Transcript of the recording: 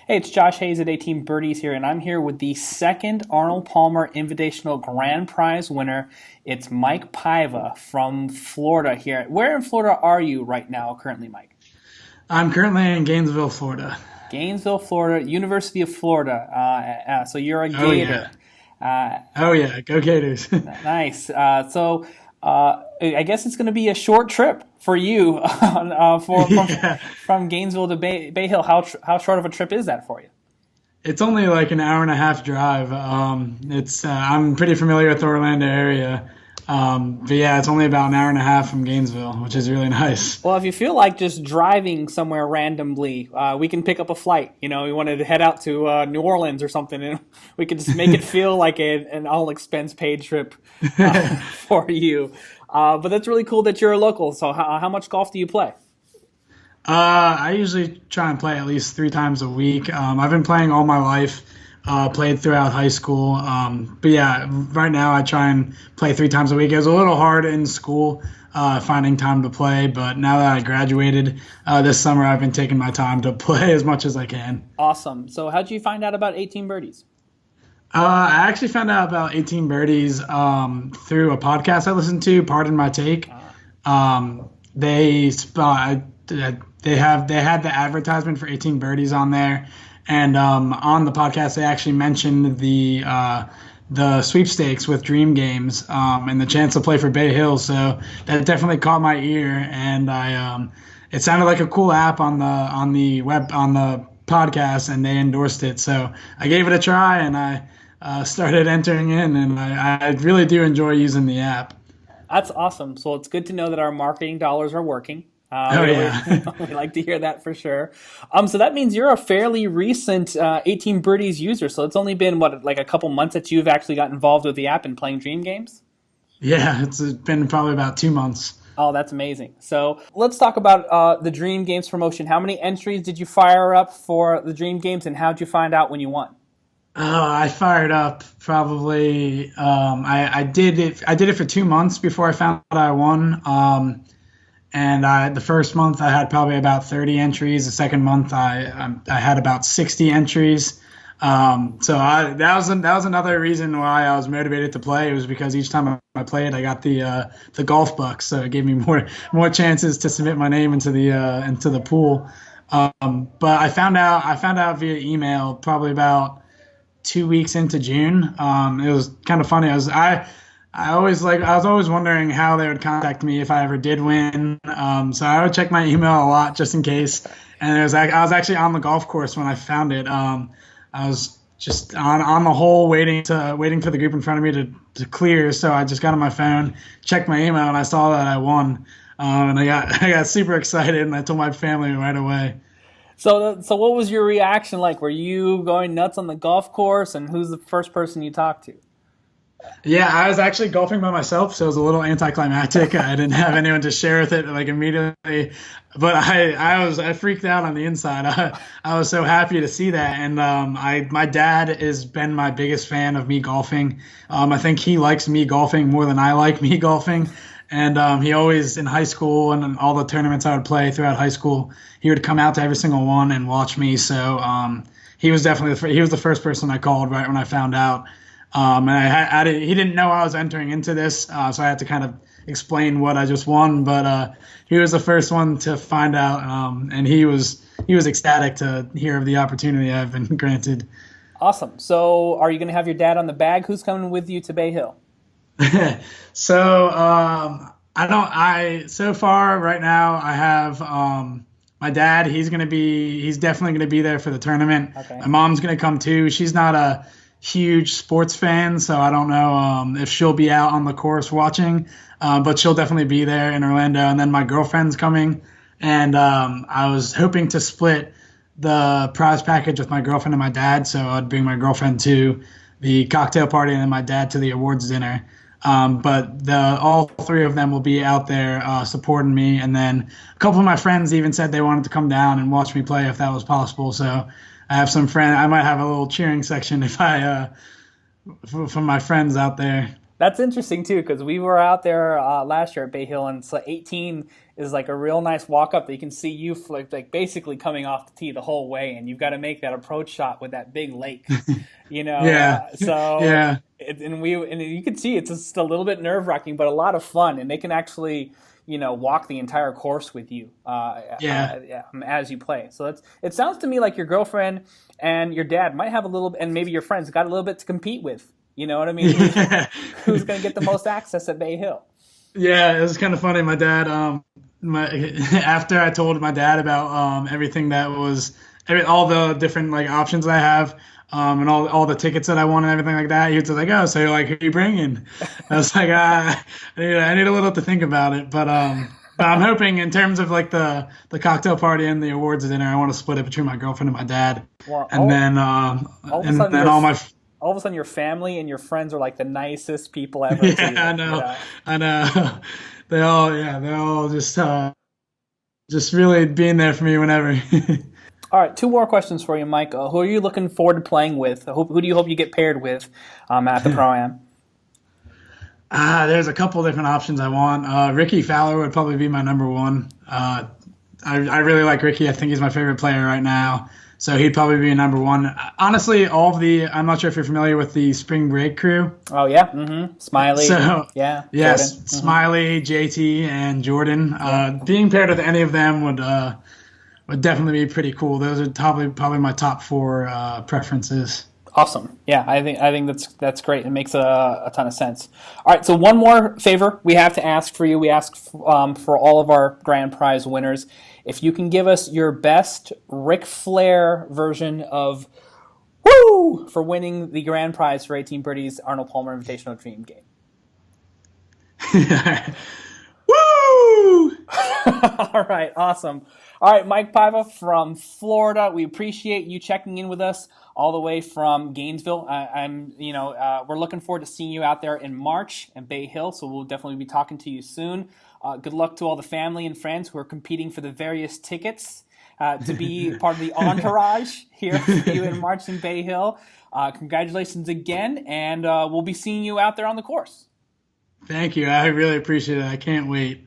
Hey, it's Josh Hayes at 18Birdies here, and I'm here with the second Arnold Palmer Invitational Grand Prize winner. It's Mike Paiva from Florida here. Where in Florida are you right now, currently, Mike? I'm currently in Gainesville, Florida. Gainesville, Florida, University of Florida. So you're a Oh Gator. yeah. Oh yeah. Go Gators. Nice. I guess it's going to be a short trip for you Yeah. from Gainesville to Bay Hill. How short of a trip is that for you? It's only like an hour and a half drive. It's I'm pretty familiar with the Orlando area. But yeah, it's only about an hour and a half from Gainesville, which is really nice. Well, if you feel like just driving somewhere randomly, we can pick up a flight. You know, we wanted to head out to New Orleans or something, and we could just make it feel like an all-expense paid trip for you. But that's really cool that you're a local. So how much golf do you play? I usually try and play at least 3 times a week. I've been playing all my life. Played throughout high school. But yeah, right now I try and play 3 times a week. It was a little hard in school finding time to play, but now that I graduated this summer, I've been taking my time to play as much as I can. Awesome. So how'd you find out about 18 Birdies? I actually found out about 18 Birdies through a podcast I listened to, Pardon My Take. They had the advertisement for 18 Birdies on there. And on the podcast, they actually mentioned the sweepstakes with Dream Games and the chance to play for Bay Hill. So that definitely caught my ear, and it sounded like a cool app on the podcast, and they endorsed it. So I gave it a try, and I started entering in, and I really do enjoy using the app. That's awesome. So it's good to know that our marketing dollars are working. Yeah. We like to hear that for sure. So that means you're a fairly recent 18 Birdies user. So it's only been, like a couple months that you've actually got involved with the app and playing Dream Games? Yeah, it's been probably about 2 months. Oh, that's amazing. So let's talk about the Dream Games promotion. How many entries did you fire up for the Dream Games, and how did you find out when you won? I fired up probably. I did it for 2 months before I found out I won. And the first month I had probably about 30 entries. The second month I had about 60 entries. That was another reason why I was motivated to play. It was because each time I played, I got the golf bucks, so it gave me more chances to submit my name into the pool. But I found out via email probably about 2 weeks into June. It was kind of funny. I was always wondering how they would contact me if I ever did win. So I would check my email a lot just in case. And I was actually on the golf course when I found it. I was just on the hole waiting for the group in front of me to clear. So I just got on my phone, checked my email, and I saw that I won. And I got super excited, and I told my family right away. So what was your reaction like? Were you going nuts on the golf course, and who's the first person you talked to? Yeah, I was actually golfing by myself, so it was a little anticlimactic. I didn't have anyone to share with it like immediately, but I freaked out on the inside. I was so happy to see that, and my dad has been my biggest fan of me golfing. I think he likes me golfing more than I like me golfing, and he always in high school and in all the tournaments I would play throughout high school, he would come out to every single one and watch me. So he was definitely he was the first person I called right when I found out. And he didn't know I was entering into this, so I had to kind of explain what I just won. But he was the first one to find out, and he was ecstatic to hear of the opportunity I've been granted. Awesome. So are you going to have your dad on the bag? Who's coming with you to Bay Hill? So so far right now I have my dad. He's definitely going to be there for the tournament. Okay. My mom's going to come too. She's not a huge sports fan, so I don't know if she'll be out on the course watching, but she'll definitely be there in Orlando. And then my girlfriend's coming, and I was hoping to split the prize package with my girlfriend and my dad, so I'd bring my girlfriend to the cocktail party and then my dad to the awards dinner. But all three of them will be out there supporting me, and then a couple of my friends even said they wanted to come down and watch me play if that was possible. So I have some friends. I might have a little cheering section if from my friends out there. That's interesting too, because we were out there last year at Bay Hill, and so 18 is like a real nice walk up that you can see you like basically coming off the tee the whole way, and you've got to make that approach shot with that big lake, you know. Yeah, So yeah, and you can see it's just a little bit nerve wracking, but a lot of fun, and they can actually walk the entire course with you yeah. as you play. So it sounds to me like your girlfriend and your dad might have a little, and maybe your friends got a little bit to compete with. You know what I mean? Yeah. Who's going to get the most access at Bay Hill? Yeah, it was kind of funny. My dad, after I told my dad about everything that was, all the different like options I have, and all the tickets that I won and everything like that, he was like, "Oh, so you're like, who are you bringing?" I was like, I need a little to think about it, but I'm hoping in terms of like the cocktail party and the awards dinner, I want to split it between my girlfriend and my dad, Well, and then all of a sudden your family and your friends are like the nicest people ever. To yeah, you, I know. I know. They all just really being there for me whenever. All right, two more questions for you, Mike. Who are you looking forward to playing with? Who do you hope you get paired with at the Pro-Am? There's a couple different options I want. Ricky Fowler would probably be my number one. I really like Ricky. I think he's my favorite player right now. So he'd probably be number one. Honestly, I'm not sure if you're familiar with the Spring Break crew. Oh, yeah. Mm-hmm. Smiley. So, yeah. Yes, Jordan. Smiley, JT, and Jordan. Being paired with any of them would definitely be pretty cool. Those are probably my top four preferences. Awesome. Yeah, I think that's great. It makes a ton of sense. All right, so one more favor we have to ask for you. We ask for all of our grand prize winners. If you can give us your best Ric Flair version of "Woo" for winning the grand prize for 18 Birdies Arnold Palmer Invitational Dream Game. Woo! All right, awesome. All right, Mike Paiva from Florida. We appreciate you checking in with us all the way from Gainesville. We're looking forward to seeing you out there in March in Bay Hill, so we'll definitely be talking to you soon. Good luck to all the family and friends who are competing for the various tickets to be part of the entourage here for you in March in Bay Hill. Congratulations again, and we'll be seeing you out there on the course. Thank you. I really appreciate it. I can't wait.